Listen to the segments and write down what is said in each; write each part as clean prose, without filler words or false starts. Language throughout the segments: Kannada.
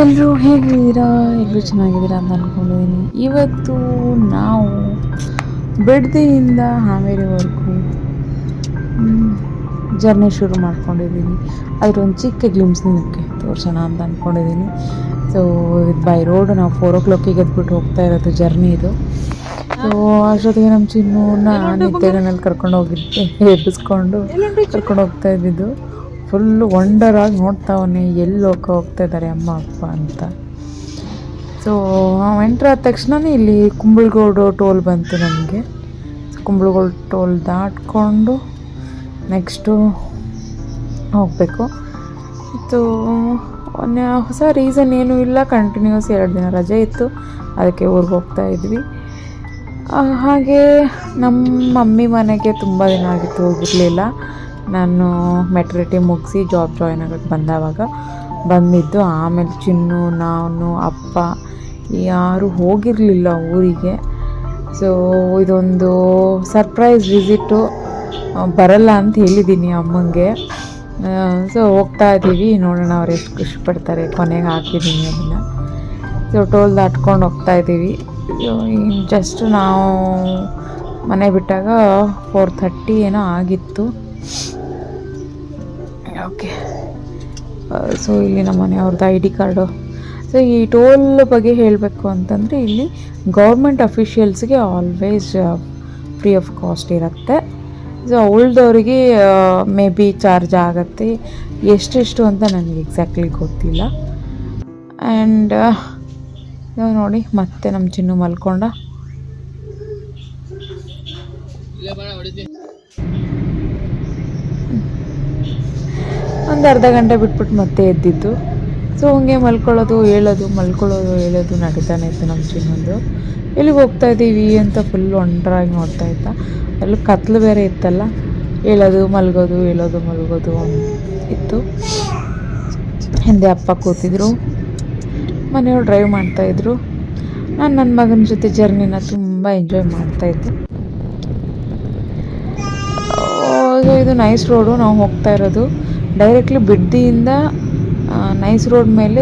ಎಲ್ಲರೂ ಹೇಗಿದ್ದೀರಾ? ಎಲ್ಲರೂ ಚೆನ್ನಾಗಿದ್ದೀರಾ ಅಂತ ಅಂದ್ಕೊಂಡಿದ್ದೀನಿ. ಇವತ್ತು ನಾವು ಬಿಡದಿಯಿಂದ ಹಾವೇರಿವರೆಗೂ ಜರ್ನಿ ಶುರು ಮಾಡ್ಕೊಂಡಿದ್ದೀವಿ. ಅದರೊಂದು ಚಿಕ್ಕ ಗ್ಲಿಮ್ಸ್ ನಿಮಗೆ ತೋರಿಸೋಣ ಅಂತ ಅಂದ್ಕೊಂಡಿದ್ದೀನಿ. ಸೊ ಇದು ಬೈ ರೋಡ್ ನಾವು 4 o'clock ಎದ್ಬಿಟ್ಟು ಹೋಗ್ತಾ ಇರೋದು ಜರ್ನಿ ಇದು. ಸೊ ಅಷ್ಟೊತ್ತಿಗೆ ನಮ್ಮ ಚಿನ್ನೂನ ನಿದ್ದೆಗಣ್ಣಲ್ಲಿ ಕರ್ಕೊಂಡು ಹೋಗಿದ್ದೆ, ಎಬ್ಬಿಸ್ಕೊಂಡು ಕರ್ಕೊಂಡು ಹೋಗ್ತಾ ಇದ್ದಿದ್ದು. ಫುಲ್ಲು ವಂಡರಾಗಿ ನೋಡ್ತಾವನೆ ಎಲ್ಲಿ ಹೋಗ್ತಾ ಇದ್ದಾರೆ ಅಮ್ಮ ಅಪ್ಪ ಅಂತ. ಸೊ ಎಂಟ್ರ್ ಆದ ತಕ್ಷಣವೇ ಇಲ್ಲಿ ಕುಂಬಳಗೋಡು ಟೋಲ್ ಬಂತು ನಮಗೆ. ಕುಂಬಳಗೋಡು ಟೋಲ್ ದಾಟ್ಕೊಂಡು ನೆಕ್ಸ್ಟು ಹೋಗಬೇಕು. ಇದು ಹೊಸ ರೀಸನ್ ಏನೂ ಇಲ್ಲ, ಕಂಟಿನ್ಯೂಸ್ 2 ದಿನ ರಜೆ ಇತ್ತು, ಅದಕ್ಕೆ ಊರಿಗೆ ಹೋಗ್ತಾ ಇದ್ವಿ. ಹಾಗೆ ನಮ್ಮ ಮಮ್ಮಿ ಮನೆಗೆ ತುಂಬ ದಿನ ಆಗಿತ್ತು ಹೋಗಿರಲಿಲ್ಲ. ನಾನು ಮೆಟ್ರಿಟಿ ಮುಗಿಸಿ ಜಾಬ್ ಜಾಯ್ನ್ ಆಗೋಕ್ಕೆ ಬಂದವಾಗ ಬಂದಿದ್ದು. ಆಮೇಲೆ ಚಿನ್ನು, ನಾನು, ಅಪ್ಪ ಯಾರೂ ಹೋಗಿರಲಿಲ್ಲ ಊರಿಗೆ. ಸೊ ಇದೊಂದು ಸರ್ಪ್ರೈಸ್ ವಿಸಿಟು, ಬರಲ್ಲ ಅಂತ ಹೇಳಿದ್ದೀನಿ ಅಮ್ಮಂಗೆ. ಸೊ ಹೋಗ್ತಾ ಇದ್ದೀವಿ, ನೋಡೋಣ ಅವ್ರು ಎಷ್ಟು ಖುಷಿ ಪಡ್ತಾರೆ. ಕೊನೆಗೆ ಹಾಕಿದ್ದೀನಿ ಅದನ್ನು. ಸೊ ಟೋಲ್ ದಾಟ್ಕೊಂಡು ಹೋಗ್ತಾ ಇದ್ದೀವಿ. ಜಸ್ಟ್ ನಾವು ಮನೆ ಬಿಟ್ಟಾಗ 4:30 ಏನೋ ಆಗಿತ್ತು. ಓಕೆ, ಸೊ ಇಲ್ಲಿ ನಮ್ಮ ಮನೆಯವ್ರದ್ದು ID ಕಾರ್ಡು. ಸೊ ಈ ಟೋಲ್ ಬಗ್ಗೆ ಹೇಳಬೇಕು ಅಂತಂದರೆ ಇಲ್ಲಿ ಗೌರ್ಮೆಂಟ್ ಅಫಿಷಿಯಲ್ಸ್ಗೆ ಆಲ್ವೇಸ್ ಫ್ರೀ ಆಫ್ ಕಾಸ್ಟ್ ಇರುತ್ತೆ. ಸೊ ಉಳ್ದವರಿಗೆ ಮೇ ಬಿ ಚಾರ್ಜ್ ಆಗುತ್ತೆ, ಎಷ್ಟೆಷ್ಟು ಅಂತ ನನಗೆ ಎಕ್ಸಾಕ್ಟ್ಲಿ ಗೊತ್ತಿಲ್ಲ. ಆ್ಯಂಡ್ ನೋಡಿ ಮತ್ತೆ ನಮ್ಮ ಚಿನ್ನು ಮಲ್ಕೊಂಡ. ಒಂದು ಅರ್ಧ ಗಂಟೆ ಬಿಟ್ಬಿಟ್ಟು ಮತ್ತೆ ಎದ್ದಿದ್ದು. ಸೊ ಹಂಗೆ ಮಲ್ಕೊಳ್ಳೋದು ಹೇಳೋದು ನಡೀತಾನೆ ಇತ್ತು ನಮ್ಮ ಚಿನ್ನೊಂದು. ಎಲ್ಲಿಗೆ ಹೋಗ್ತಾ ಇದ್ದೀವಿ ಅಂತ ಫುಲ್ ಒಂಡ್ರಾಗಿ ನೋಡ್ತಾ ಇದ್ದ. ಅಲ್ಲಿ ಕತ್ಲು ಬೇರೆ ಇತ್ತಲ್ಲ, ಹೇಳೋದು ಮಲಗೋದು ಇತ್ತು. ಹಿಂದೆ ಅಪ್ಪ ಕೂತಿದ್ರು, ಮನೆಯವ್ರು ಡ್ರೈವ್ ಮಾಡ್ತಾಯಿದ್ರು. ನಾನು ನನ್ನ ಮಗನ ಜೊತೆ ಜರ್ನಿನ ತುಂಬ ಎಂಜಾಯ್ ಮಾಡ್ತಾಯಿದ್ದೆ. ಸೊ ಇದು ನೈಸ್ ರೋಡು, ನಾವು ಹೋಗ್ತಾ ಇರೋದು ಡೈರೆಕ್ಟ್ಲಿ ಬಿಡ್ದಿಯಿಂದ ನೈಸ್ ರೋಡ್ ಮೇಲೆ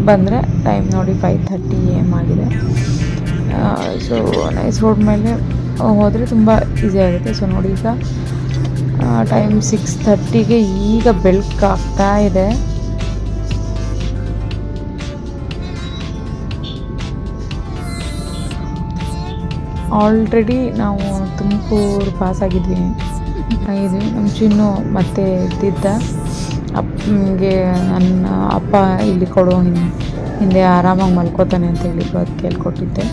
ಬಂದರೆ ಟೈಮ್ ನೋಡಿ 5:30 AM ಆಗಿದೆ. ಸೊ ನೈಸ್ ರೋಡ್ ಮೇಲೆ ಹೋದರೆ ತುಂಬ ಈಸಿ ಆಗುತ್ತೆ. ಸೊ ನೋಡಿ ಈಗ ಟೈಮ್ 6:30ಗೆ ಈಗ ಬೆಳಕಾಗ್ತಾ ಇದೆ. ಆಲ್ರೆಡಿ ನಾವು ತುಮಕೂರು ಪಾಸಾಗಿದ್ವಿ. ನಮ್ಮ ಚಿನ್ನು ಮತ್ತೆ ಎದ್ದಿದ್ದ. ಅಪ್ಪನಿಗೆ ನನ್ನ ಅಪ್ಪ ಇಲ್ಲಿ ಕೊಡೋ ಹಿಂದೆ ಆರಾಮಾಗಿ ಮಲ್ಕೋತಾನೆ ಅಂತ ಹೇಳಿದ್ರು, ಅದಕ್ಕೆ ಹೇಳ್ಕೊಟ್ಟಿದ್ದೆ.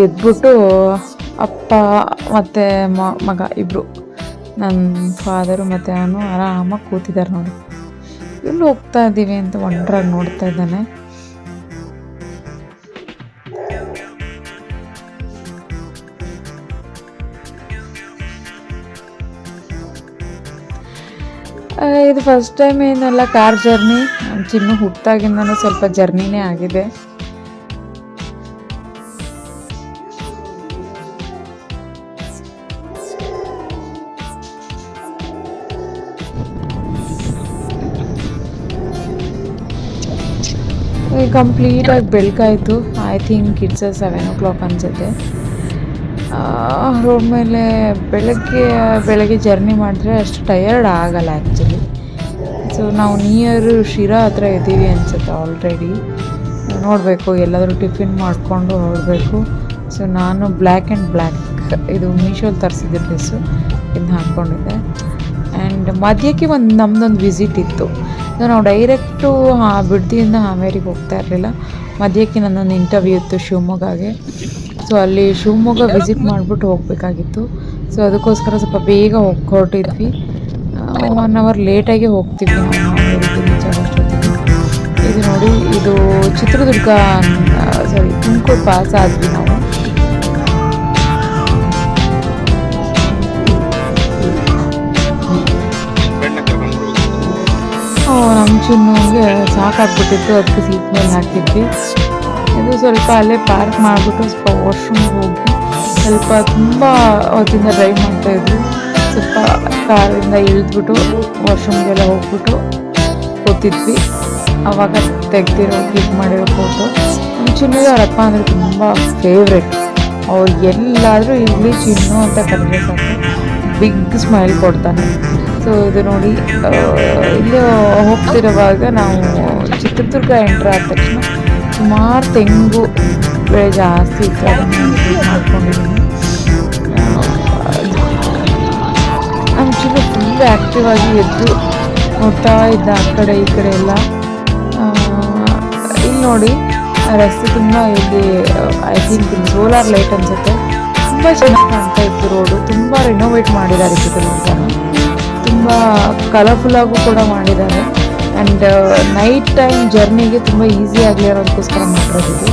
ಎದ್ಬಿಟ್ಟು ಅಪ್ಪ ಮತ್ತು ಮಗ ಇಬ್ಬರು, ನನ್ನ ಫಾದರು ಮತ್ತು ಅವನು ಆರಾಮಾಗಿ ಕೂತಿದ್ದಾರೆ ನೋಡಿ. ಎಲ್ಲಿ ಹೋಗ್ತಾ ಇದ್ದೀವಿ ಅಂತ ಒಂಡ್ರಾಗಿ ನೋಡ್ತಾ ಇದ್ದಾನೆ. ಇದು ಫಸ್ಟ್ ಟೈಮ್ ಏನಲ್ಲ ಕಾರ್ ಜರ್ನಿ. ನಮ್ಮ ಚಿನ್ನು ಹುಟ್ಟಾಗಿಂದನೂ ಸ್ವಲ್ಪ ಜರ್ನಿನೇ ಆಗಿದೆ. ಕಂಪ್ಲೀಟಾಗಿ ಬೆಳಕಾಯಿತು. ಐ ಥಿಂಕ್ ಇಟ್ಸ್ 7 o'clock ಅನಿಸುತ್ತೆ. ರೋಡ್ ಮೇಲೆ ಬೆಳಗ್ಗೆ ಜರ್ನಿ ಮಾಡಿದ್ರೆ ಅಷ್ಟು ಟಯರ್ಡ್ ಆಗಲ್ಲ ಆ್ಯಕ್ಚುಲಿ. ಸೊ ನಾವು ನಿಯರ್ ಶಿರಾ ಹತ್ರ ಇದ್ದೀವಿ ಅನಿಸುತ್ತೆ ಆಲ್ರೆಡಿ. ನೋಡಬೇಕು, ಎಲ್ಲಾದರೂ ಟಿಫಿನ್ ಮಾಡಿಕೊಂಡು ಹೊರಡಬೇಕು. ಸೊ ನಾನು ಬ್ಲ್ಯಾಕ್ ಇದು ಮೀಶೋಲ್ಲಿ ತರಿಸಿದ್ದೆ ಡ್ರೆಸ್ಸು, ಇದನ್ನ ಹಾಕ್ಕೊಂಡಿದ್ದೆ. ಆ್ಯಂಡ್ ಮಧ್ಯಕ್ಕೆ ನಮ್ಮದೊಂದು ವಿಸಿಟ್ ಇತ್ತು. ಸೊ ನಾವು ಡೈರೆಕ್ಟು ಬಿಡ್ದಿಯಿಂದ ಹಾವೇರಿಗೆ ಹೋಗ್ತಾ ಇರಲಿಲ್ಲ. ಮಧ್ಯಕ್ಕೆ ನನ್ನೊಂದು ಇಂಟರ್ವ್ಯೂ ಇತ್ತು ಶಿವಮೊಗ್ಗಗೆ. ಸೊ ಅಲ್ಲಿ ಶಿವಮೊಗ್ಗ ವಿಸಿಟ್ ಮಾಡಿಬಿಟ್ಟು ಹೋಗಬೇಕಾಗಿತ್ತು. ಸೊ ಅದಕ್ಕೋಸ್ಕರ ಸ್ವಲ್ಪ ಬೇಗ ಹೊರಟಿದ್ವಿ. 1 hour ಲೇಟಾಗಿ ಹೋಗ್ತೀವಿ ನಾವು ಹಾವೇರಿಗೆ ರೀಚ್ ಆಗೋಷ್ಟೊತ್ತಿಗೆ. ಇದು ನೋಡಿ, ಇದು ಚಿತ್ರದುರ್ಗ ತುಮಕೂರು ಪಾಸ್ ಆದ್ವಿ ನಾವು. ನಮ್ಮ ಚಿನ್ನೂಗೆ ಸಾಕಾಗ್ಬಿಟ್ಟಿತ್ತು, ಅದಕ್ಕೆ ಸೀಟ್ ಮೇಲೆ ಹಾಕಿದ್ವಿ. ಇದು ಸ್ವಲ್ಪ ಅಲ್ಲೇ ಪಾರ್ಕ್ ಮಾಡಿಬಿಟ್ಟು ಸ್ವಲ್ಪ ವಾಶ್ರೂಮ್ಗೆ ಹೋಗಿ ಸ್ವಲ್ಪ ತುಂಬ ಹೊತ್ತಿಂದ ಡ್ರೈವ್ ಮಾಡ್ತಾಯಿದ್ವಿ. ಸ್ವಲ್ಪ ಕಾರಿಂದ ಇಳಿದ್ಬಿಟ್ಟು ವಾಶ್ರೂಮ್ಗೆಲ್ಲ ಹೋಗ್ಬಿಟ್ಟು ಕೂತಿದ್ವಿ. ಅವಾಗ ತೆಗ್ದಿರೋ ಕ್ಲಿಕ್ ಮಾಡಿರೋ ಫೋಟೋ. ನಮ್ಮ ಚಿನ್ನಿಗೆ ಅವ್ರ ಅಪ್ಪ ಅಂದರೆ ತುಂಬ ಫೇವ್ರೆಟ್. ಅವ್ರು ಎಲ್ಲಾದರೂ ಇರಲಿ ಚಿನ್ನು ಅಂತ ಕರೆದ್ರೆ ಸಾಕು ಬಿಗ್ ಸ್ಮೈಲ್ ಕೊಡ್ತಾನೆ. ಸೊ ಇದು ನೋಡಿ, ಇಲ್ಲಿ ಹೋಗ್ತಿರುವಾಗ ನಾವು ಚಿತ್ರದುರ್ಗ ಎಂಟ್ರ್ ಆದ ತಕ್ಷಣ ಸುಮಾರು ತೆಂಗು ಬೆಳೆ ಜಾಸ್ತಿ ಇತ್ತು, ಅದನ್ನು ಮಾಡ್ಕೊಂಡಿದ್ದೀನಿ. ನಮ್ಮ ಚಿನ್ನು ಫುಲ್ ಆ್ಯಕ್ಟಿವ್ ಆಗಿ ಎದ್ದು ನೋಡ್ತಾ ಇದ್ದ ಆ ಕಡೆ ಈ ಕಡೆ ಎಲ್ಲ. ಇಲ್ಲಿ ನೋಡಿ ರಸ್ತೆ ತುಂಬ, ಇಲ್ಲಿ ಐ ಥಿಂಕ್ ಸೋಲಾರ್ ಲೈಟ್ ಅನ್ಸುತ್ತೆ, ತುಂಬ ಚೆನ್ನಾಗಿ ಕಾಣ್ತಾ ಇತ್ತು ರೋಡು. ತುಂಬ ರಿನೋವೇಟ್ ಮಾಡಿದ್ದಾರೆ ಚಿತ್ರದುರ್ಗನ, ತುಂಬ ಕಲರ್ಫುಲ್ಲಾಗೂ ಕೂಡ ಮಾಡಿದ್ದಾರೆ. ಆ್ಯಂಡ್ ನೈಟ್ ಟೈಮ್ ಜರ್ನಿಗೆ ತುಂಬ ಈಸಿ ಆಗಲಿ ಅನ್ನೋದಕ್ಕೋಸ್ಕರ ಮಾಡಿರೋದು.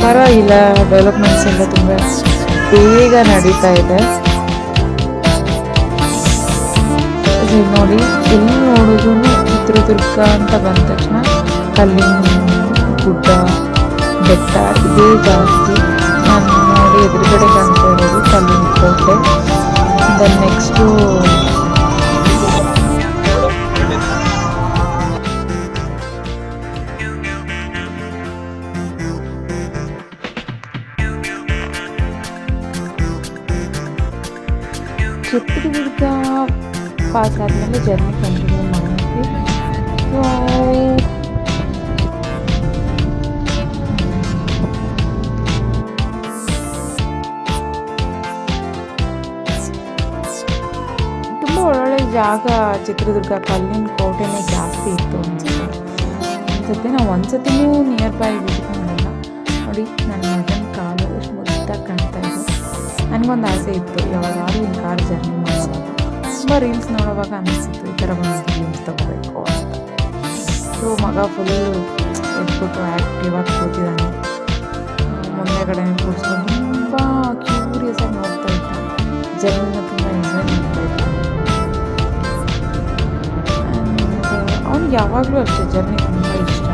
ಪರವಾಗಿಲ್ಲ, ಡೆವಲಪ್ಮೆಂಟ್ಸ್ ಎಲ್ಲ ತುಂಬ ಬೇಗ ನಡೀತಾ ಇದೆ. ನೋಡಿ, ಎಲ್ಲಿ ನೋಡಿದ್ರು ಚಿತ್ರದುರ್ಗ ಅಂತ ಬಂದ ತಕ್ಷಣ ಕಲ್ಲಿನ ಗುಡ್ಡ ಬೆಟ್ಟ ಇದೇ ಜಾಸ್ತಿ. ನಾನು ನೋಡಿ ಎದುರುಗಡೆ ಕಾಣ್ತಾ ಇರೋದು ಕಲ್ಲಿನ ಕೋಟೆ. ದೆನ್ ನೆಕ್ಸ್ಟು ಚಿತ್ರದುರ್ಗ ಪಾಸ್ ಆದಮೇಲೆ ಜರ್ನಿ ಕಂಟಿನ್ಯೂ ಮಾಡಿದ್ವಿ. ತುಂಬ ಒಳ್ಳೊಳ್ಳೆ ಜಾಗ ಚಿತ್ರದುರ್ಗ, ಕಲ್ಲಿನ ಕೋಟೆನೇ ಜಾಸ್ತಿ ಇತ್ತು ಅನ್ಸುತ್ತೆ. ನಾವು ಒಂದ್ಸತಿನೂ ನಿಯರ್ ಬೈ ವಿಸಿಟ್ ಮಾಡಿಲ್ಲ. ನೋಡಿ, ನನ್ನ ಮಗನ ಕಾಲು ಎಷ್ಟು ಮುದ್ದಾಗಿ ಕಾಣ್ತಾ ಇತ್ತು. ನನಗೊಂದು ಆಸೆ ಇತ್ತು, ಯಾವಾಗಾದ್ರೂ ಒಂದು ಕಾರ್ ಜರ್ನಿ ಮಾಡೋವಾಗ. ತುಂಬ ರೀಲ್ಸ್ ನೋಡೋವಾಗ ಅನಿಸ್ತಿತ್ತು ಈ ಥರ ಒಂದು ರೀಲ್ಸ್ ತೊಗೋಬೇಕು ಅಂತ. ಸೊ ಮಗ ಫುಲ್ಲು ಎದ್ಬಿಟ್ಟು ಆ್ಯಕ್ಟಿವ್ ಆಗಿ ಕೂತಿದ್ದಾನೆ. ಮುಂದೆ ಕಡೆ ಕೂರಿಸ್ಕೊಂಡು ತುಂಬ ಕ್ಯೂರಿಯಸ್ ಆಗಿ ನೋಡ್ತಾ ಇದ್ದ. ಜರ್ನಿನ ತುಂಬ ಎಂಜಾಯ್ ಮಾಡ್ತಾ ಇದ್ದ. ಅವ್ನಿಗೆ ಯಾವಾಗಲೂ ಅಷ್ಟೇ ಜರ್ನಿ ತುಂಬ ಇಷ್ಟ.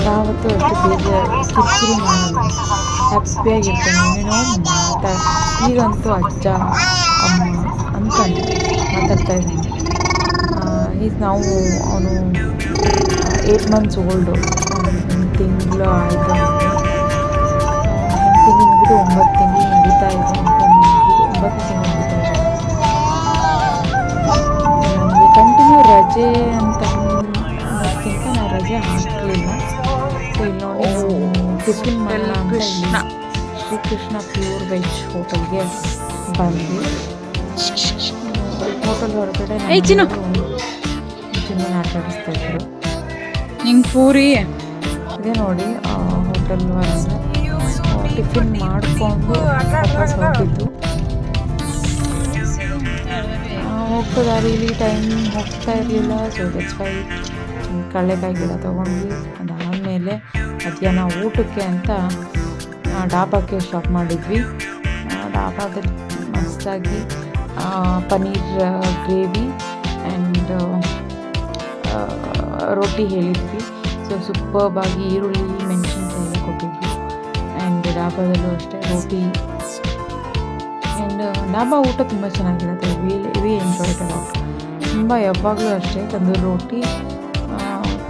ಯಾವತ್ತೂ ಅಷ್ಟು ಕಿರಿಕಿರಿ ಮಾಡಲ್ಲ, ಹ್ಯಾಪಿಯಾಗಿರ್ತಾನೆ. ನೀನು ಈಗಂತೂ ಅಜ್ಜ ಅಮ್ಮ ಅಂತ ಮಾತಾಡ್ತಾ ಇದ್ದಾನೆ. ಈಗ ನಾವು ಅವನು 8 months ಓಲ್ಡು. 8 ತಿಂಗಳು ಆಯಿತು. 8 ತಿಂಗಳು ಮುಗಿದು 9 ತಿಂಗಳು ನಡೀತಾ ಇದೆ. 9 ತಿಂಗಳು ನಡೀತಾ ಇದೆ. ನಮಗೆ ಕಂಟಿನ್ಯೂ ರಜೆ ಅಂತ ಅನ್ನೋದಕ್ಕಿಂತ ನಾವು ರಜೆ ಹಾಕಲಿಲ್ಲ. ಸೊ ಇಲ್ಲಿ ನೋಡಿ, ಟಿಫಿನ್ ಮಾಡೋಣ ಅಂತ ಶ್ರೀಕೃಷ್ಣ ಪ್ಯೂರ್ ವೆಜ್ ಹೋಟೆಲ್ಗೆ ಬಂದ್ವಿ. ಹೋಟೆಲ್ ಹೊರಗಡೆ ಚಿನ್ನ ಆಟ ಆಡಿಸ್ತಾ ಇದ್ರು. ಹಿಂಗೆ ಪೂರಿ ಇದೇ ನೋಡಿ, ಹೋಟೆಲ್ ಹೊರಗಡೆ ಟಿಫಿನ್ ಮಾಡಿಕೊಂಡು ವಾಪಸ್ ಹೋಗಿದ್ದು. ಹೋಗ್ತಾ ದಾರಿಲಿ ಟೈಮ್ ಹೋಗ್ತಾ ಇರಲಿಲ್ಲ. ಸೊ ದಟ್ಸ್ ವೈ ಕಡಲೆಕಾಯಿ ಗಿಡ ತೊಗೊಂಡ್ವಿ. ಅದಾದಮೇಲೆ ಮಧ್ಯಾಹ್ನ ಊಟಕ್ಕೆ ಅಂತ ಡಾಬಾಕ್ಕೆ ಸ್ಟಾಪ್ ಮಾಡಿದ್ವಿ. ಡಾಬಾದಲ್ಲಿ ಮಸ್ತಾಗಿ ಪನ್ನೀರ್ ಗ್ರೇವಿ ಆ್ಯಂಡ್ ರೋಟಿ ಹೇಳಿದ್ವಿ. ಸೊ ಸೂಪರ್ಬಾಗಿ ಈರುಳ್ಳಿ ಮೆಣಸಿನ್ಕಾಯಿ ಎಲ್ಲ ಕೊಟ್ಟಿದ್ವಿ. ಆ್ಯಂಡ್ ಡಾಬಾದಲ್ಲೂ ಅಷ್ಟೇ ರೋಟಿ ಆ್ಯಂಡ್ ಡಾಬಾ ಊಟ ತುಂಬ ಚೆನ್ನಾಗಿರುತ್ತೆ. We enjoyed a lot. ತುಂಬ ಯಾವಾಗಲೂ ಅಷ್ಟೇ ತಂದೂರಿ ರೋಟಿ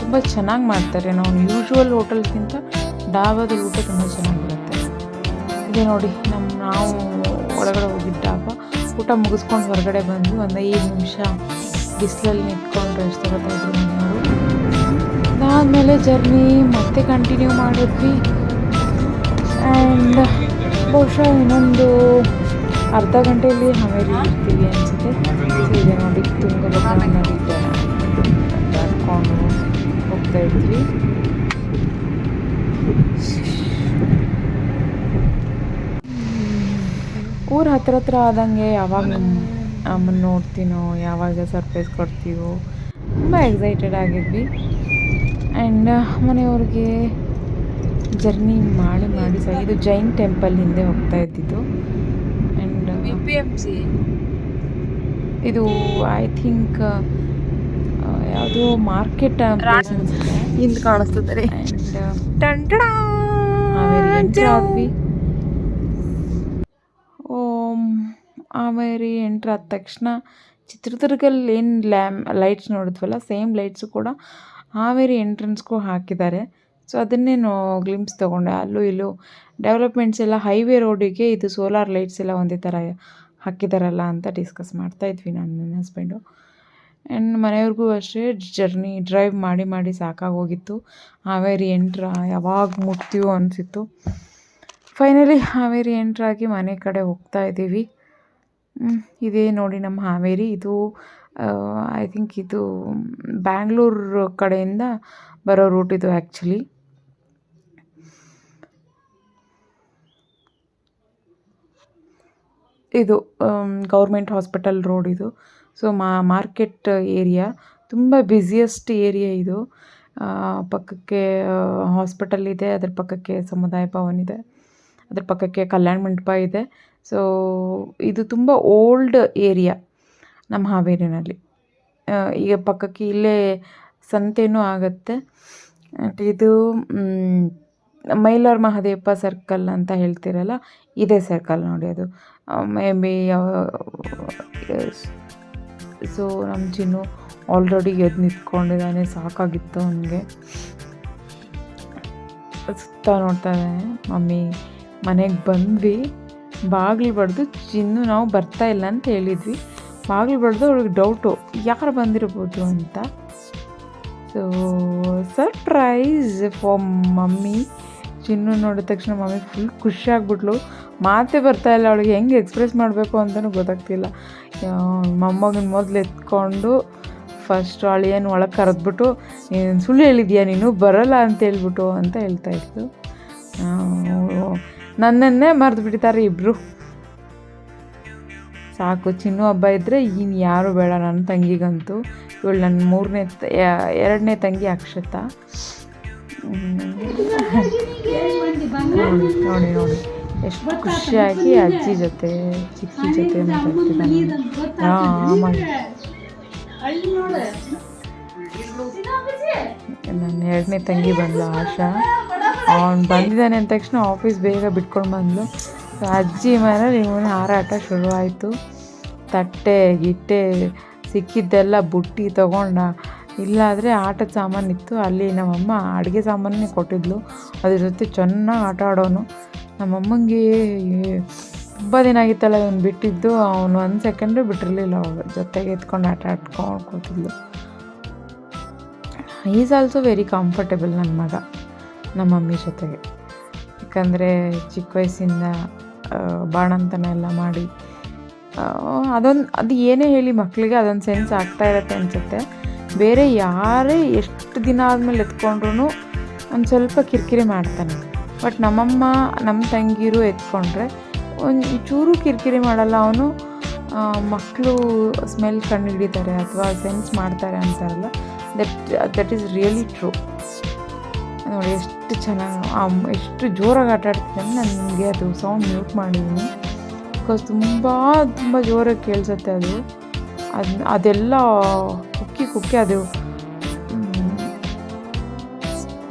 ತುಂಬ ಚೆನ್ನಾಗಿ ಮಾಡ್ತಾರೆ. ನಾವು ಯೂಶ್ವಲ್ ಹೋಟೆಲ್ಗಿಂತ ಡಾಬಾದಲ್ಲಿ ಊಟ ತುಂಬ ಚೆನ್ನಾಗಿರುತ್ತೆ. ಇದೇ ನೋಡಿ, ನಾವು ಒಳಗಡೆ ಹೋಗಿದ್ದ ಡಾಬಾ. ಊಟ ಮುಗಿಸ್ಕೊಂಡು ಹೊರಗಡೆ ಬಂದು ಒಂದು 5 ನಿಮಿಷ ಬಿಸಿಲಲ್ಲಿ ನಿಂತ್ಕೊಂಡು ರೆಸ್ಟ್ ತಗೋತಾಯಿದ್ರು ಮನೆಯವರು. ಅದಾದಮೇಲೆ ಜರ್ನಿ ಮತ್ತೆ ಕಂಟಿನ್ಯೂ ಮಾಡಿದ್ವಿ. ಆ್ಯಂಡ್ ಬಹುಶಃ ಇನ್ನೊಂದು ಅರ್ಧ ಗಂಟೆಯಲ್ಲಿ ಹಾವೇರಿ ಇರ್ತೀವಿ ಅನಿಸುತ್ತೆ. ಇದೆ ನೋಡಿ, ತುಂಗಭದ್ರಾ ನದಿ ದಾಟ್ಕೊಂಡು ಹೋಗ್ತಾ ಇದ್ವಿ. ಊರು ಹತ್ರ ಆದಂಗೆ ಯಾವಾಗ ಅಮ್ಮನ ನೋಡ್ತೀನೋ, ಯಾವಾಗ ಸರ್ಪ್ರೈಸ್ ಕೊಡ್ತೀವೋ, ತುಂಬ ಎಕ್ಸೈಟೆಡ್ ಆಗಿದ್ವಿ. ಆ್ಯಂಡ್ ಮನೆಯವ್ರಿಗೆ ಜರ್ನಿ ಮಾಡಿ ಇದು ಜೈನ್ ಟೆಂಪಲ್ ಹಿಂದೆ ಹೋಗ್ತಾ ಇದ್ದಿದ್ದು. ಆ್ಯಂಡ್ PMC ಇದು ಐ ಥಿಂಕ್ ಯಾವುದೋ ಮಾರ್ಕೆಟ್ ಹಿಂದೆ ಕಾಣಿಸ್ತದೆ. ಹಾವೇರಿ ಎಂಟ್ರಿ ಆದ್ವಿ. ಹಾವೇರಿ ಎಂಟ್ರ್ ಆದ ತಕ್ಷಣ ಚಿತ್ರದುರ್ಗಲ್ಲಿ ಏನು ಲೈಟ್ಸ್ ನೋಡಿದ್ವಲ್ಲ ಸೇಮ್ ಲೈಟ್ಸು ಕೂಡ ಹಾವೇರಿ ಎಂಟ್ರೆನ್ಸ್ಗೂ ಹಾಕಿದ್ದಾರೆ. ಸೊ ಅದನ್ನೇ ಗ್ಲಿಮ್ಸ್ ತೊಗೊಂಡೆ. ಅಲ್ಲೂ ಇಲ್ಲೂ ಡೆವಲಪ್ಮೆಂಟ್ಸ್ ಎಲ್ಲ ಹೈವೇ ರೋಡಿಗೆ ಇದು ಸೋಲಾರ್ ಲೈಟ್ಸ್ ಎಲ್ಲ ಒಂದೇ ಥರ ಹಾಕಿದಾರಲ್ಲ ಅಂತ ಡಿಸ್ಕಸ್ ಮಾಡ್ತಾಯಿದ್ವಿ ನಾನು ನನ್ನ ಹಸ್ಬೆಂಡು. ಆ್ಯಂಡ್ ಮನೆಯವ್ರಿಗೂ ಅಷ್ಟೇ ಡ್ರೈವ್ ಮಾಡಿ ಸಾಕಾಗೋಗಿತ್ತು. ಹಾವೇರಿ ಯಾವಾಗ ಮುಟ್ತೀವೋ ಅನಿಸಿತ್ತು. ಫೈನಲಿ ಹಾವೇರಿ ಎಂಟ್ರಾಗಿ ಮನೆ ಕಡೆ ಹೋಗ್ತಾ ಇದ್ದೀವಿ. ಇದೇ ನೋಡಿ ನಮ್ಮ ಹಾವೇರಿ. ಇದು ಐ ಥಿಂಕ್ ಇದು ಬ್ಯಾಂಗ್ಳೂರು ಕಡೆಯಿಂದ ಬರೋ ರೂಟ್ ಇದು ಆ್ಯಕ್ಚುಲಿ. ಇದು ಗೌರ್ಮೆಂಟ್ ಹಾಸ್ಪಿಟಲ್ ರೋಡ್ ಇದು. ಸೊ ಮಾರ್ಕೆಟ್ ಏರಿಯಾ, ತುಂಬ ಬ್ಯುಸಿಯೆಸ್ಟ್ ಏರಿಯಾ ಇದು. ಪಕ್ಕಕ್ಕೆ ಹಾಸ್ಪಿಟಲ್ ಇದೆ, ಅದ್ರ ಪಕ್ಕಕ್ಕೆ ಸಮುದಾಯ ಭವನ ಇದೆ, ಅದ್ರ ಪಕ್ಕಕ್ಕೆ ಕಲ್ಯಾಣ ಮಂಟಪ ಇದೆ. ಸೊ ಇದು ತುಂಬ ಓಲ್ಡ್ ಏರಿಯಾ ನಮ್ಮ ಹಾವೇರಿನಲ್ಲಿ. ಈಗ ಪಕ್ಕಕ್ಕೆ ಇಲ್ಲೇ ಸಂತೆನೂ ಆಗುತ್ತೆ. ಇದು ಮೈಲಾರ ಮಹದೇವಪ್ಪ ಸರ್ಕಲ್ ಅಂತ ಹೇಳ್ತಿರಲ್ಲ, ಇದೇ ಸರ್ಕಲ್ ನೋಡಿ ಅದು. ಮೇ ಬಿ ಸೊ ನಮ್ಮ ಚಿನ್ನು ಆಲ್ರೆಡಿ ಎದ್ದು ನಿಂತ್ಕೊಂಡಿದ್ದಾನೆ, ಸಾಕಾಗಿತ್ತು ಅವನಿಗೆ. ಸುತ್ತ ನೋಡ್ತಾ ಇದ್ದಾನೆ. ಮಮ್ಮಿ ಮನೆಗೆ ಬಂದ್ವಿ, ಬಾಗಿಲು ಬಡ್ದು ಚಿನ್ನು ನಾವು ಬರ್ತಾ ಇಲ್ಲ ಅಂತ ಹೇಳಿದ್ವಿ. ಬಾಗಿಲು ಬಡ್ದು ಅವಳಿಗೆ ಡೌಟು ಯಾರು ಬಂದಿರ್ಬೋದು ಅಂತ. So surprise for mummy. Chinnu ನೋಡಿದ ತಕ್ಷಣ ಮಮ್ಮಿ ಫುಲ್ ಖುಷಿ ಆಗ್ಬಿಟ್ಲು. ಮಾತೇ ಬರ್ತಾಯಿಲ್ಲ ಅವಳಿಗೆ, ಹೆಂಗೆ ಎಕ್ಸ್ಪ್ರೆಸ್ ಮಾಡಬೇಕು ಅಂತಲೂ ಗೊತ್ತಾಗ್ತಿಲ್ಲ. ಮೊಮ್ಮಗನ ಮೊದಲು ಎತ್ಕೊಂಡು ಫಸ್ಟ್ ಅಳಿಯನ್ ಒಳಗೆ ಕರೆದ್ಬಿಟ್ಟು, ನೀನು ಸುಳ್ಳು ಹೇಳಿದ್ಯಾ, ನೀನು ಬರೋಲ್ಲ ಅಂತ ಹೇಳ್ಬಿಟ್ಟು ಅಂತ ಹೇಳ್ತಾಯಿತ್ತು. ನನ್ನನ್ನೇ ಮರೆತು ಬಿಟ್ಟಿದ್ದಾರೆ ಇಬ್ಬರು. ಸಾಕು, ಚಿನ್ನು ಹಬ್ಬ ಇದ್ದರೆ ಇನ್ನು ಯಾರು ಬೇಡ ನನ್ನ ತಂಗಿಗಂತೂ. ಇವಳು ನನ್ನ ಎರಡನೇ ತಂಗಿ ಅಕ್ಷತಾ. ನೋಡಿ ಎಷ್ಟು ಖುಷಿಯಾಗಿ ಅಜ್ಜಿ ಜೊತೆ ಚಿಕ್ಕಿ ಜೊತೆ ಮಾತಾಡ್ತಿದ್ದಾನೆ. ನನ್ನ ಎರಡನೇ ತಂಗಿ ಬಂದ್ಲು ಆಶಾ. ಅವ್ನು ಬಂದಿದ್ದಾನೆ ಅಂದ ತಕ್ಷಣ ಆಫೀಸ್ ಬೇಗ ಬಿಟ್ಕೊಂಡು ಬಂದ್ಲು. ಅಜ್ಜಿ ಮನೇಲಿ ಇವನ ಹಾರಾಟ ಶುರುವಾಯಿತು. ತಟ್ಟೆ ಗಿಟ್ಟೆ ಸಿಕ್ಕಿದ್ದೆಲ್ಲ ಬುಟ್ಟಿ ತೊಗೊಂಡ. ಇಲ್ಲಾದರೆ ಆಟದ ಸಾಮಾನಿತ್ತು, ಅಲ್ಲಿ ನಮ್ಮಮ್ಮ ಅಡುಗೆ ಸಾಮಾನೇ ಕೊಟ್ಟಿದ್ಲು, ಅದ್ರ ಜೊತೆ ಚೆನ್ನಾಗಿ ಆಟ ಆಡೋನು. ನಮ್ಮಮ್ಮಂಗೆ ತುಂಬ ದಿನ ಆಗಿತ್ತಲ್ಲ ಇವನು ಬಿಟ್ಟಿದ್ದು. ಅವನು 1 ಸೆಕೆಂಡು ಬಿಟ್ಟಿರಲಿಲ್ಲ, ಅವಳು ಜೊತೆಗೆ ಎತ್ಕೊಂಡು ಆಟ ಆಡ್ಕೊಂಡು ಕೂತಿದ್ಲು. ಈಸ್ ಆಲ್ಸೋ ವೆರಿ ಕಂಫರ್ಟೇಬಲ್ ನನ್ನ ಮಗ ನಮ್ಮ ಮಮ್ಮಿ ಜೊತೆಗೆ. ಯಾಕಂದರೆ ಚಿಕ್ಕ ವಯಸ್ಸಿಂದ ಬಾಣಂತನ ಎಲ್ಲ ಮಾಡಿ ಅದು ಏನೇ ಹೇಳಿ ಮಕ್ಕಳಿಗೆ ಅದೊಂದು ಸೆನ್ಸ್ ಆಗ್ತಾ ಇರತ್ತೆ ಅನಿಸುತ್ತೆ. ಬೇರೆ ಯಾರೇ ಎಷ್ಟು ದಿನ ಆದಮೇಲೆ ಎತ್ಕೊಂಡ್ರೂ ಒಂದು ಸ್ವಲ್ಪ ಕಿರಿಕಿರಿ ಮಾಡ್ತಾನೆ. ಬಟ್ ನಮ್ಮಮ್ಮ ನಮ್ಮ ತಂಗಿರು ಎತ್ಕೊಂಡ್ರೆ ಒಂದು ಚೂರು ಕಿರಿಕಿರಿ ಮಾಡಲ್ಲ. ಅವನು ಮಕ್ಕಳು ಸ್ಮೆಲ್ ಕಂಡುಹಿಡಿತಾರೆ ಅಥವಾ ಸೆನ್ಸ್ ಮಾಡ್ತಾರೆ ಅಂತಾರಲ್ಲ, ದಟ್ ಈಸ್ ರಿಯಲಿ ಟ್ರೂ. ನೋಡಿ ಎಷ್ಟು ಚೆನ್ನಾಗಿ ಎಷ್ಟು ಜೋರಾಗಿ ಆಟ ಆಡ್ತಿದ್ದಾನೆ. ನನಗೆ ಅದು ಸೌಂಡ್ ಮ್ಯೂಟ್ ಮಾಡಿದ್ದೀನಿ, ಬಿಕಾಸ್ ತುಂಬ ಜೋರಾಗಿ ಕೇಳಿಸುತ್ತೆ ಅದು. ಅದೆಲ್ಲ ಕುಕ್ಕಿ ಅದು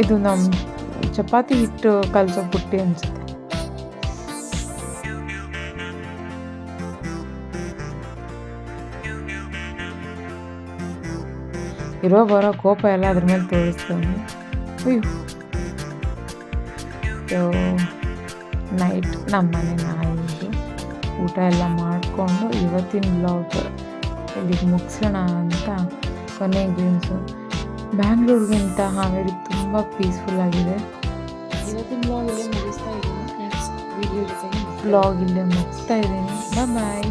ಇದು ನಮ್ಮ ಚಪಾತಿ ಹಿಟ್ಟು ಕಲಸೋ ಬುಟ್ಟಿ ಅನಿಸುತ್ತೆ. ಬರೋ ಕೋಪ ಎಲ್ಲ ಅದ್ರ ಮೇಲೆ ತೋರಿಸ್ತಾನೆ. ನೈಟ್ ನಮ್ಮನೆ ನಾಯಿದು ಊಟ ಎಲ್ಲ ಮಾಡಿಕೊಂಡು ಇವತ್ತಿನ ಬ್ಲಾಗ್ ಇಲ್ಲಿಗೆ ಮುಗಿಸೋಣ ಅಂತ ಕೊನೆ ಗ್ಲಿಮ್ಸು. ಬ್ಯಾಂಗ್ಳೂರಿಗಿಂತ ಹಾವೇರಿ ತುಂಬ ಪೀಸ್ಫುಲ್ ಆಗಿದೆ. ಇವತ್ತಿನ ಬ್ಲಾಗ್ ಇಲ್ಲೇ ಮುಗಿಸ್ತಾ ಇದ್ದೀನಿ. ನೆಕ್ಸ್ಟ್ ವೀಡಿಯೋ ಜೊತೆಗೆ ಬ್ಲಾಗ್ ಇಲ್ಲೇ ಮುಗಿಸ್ತಾ ಇದ್ದೀನಿ. ಬಾಯ್.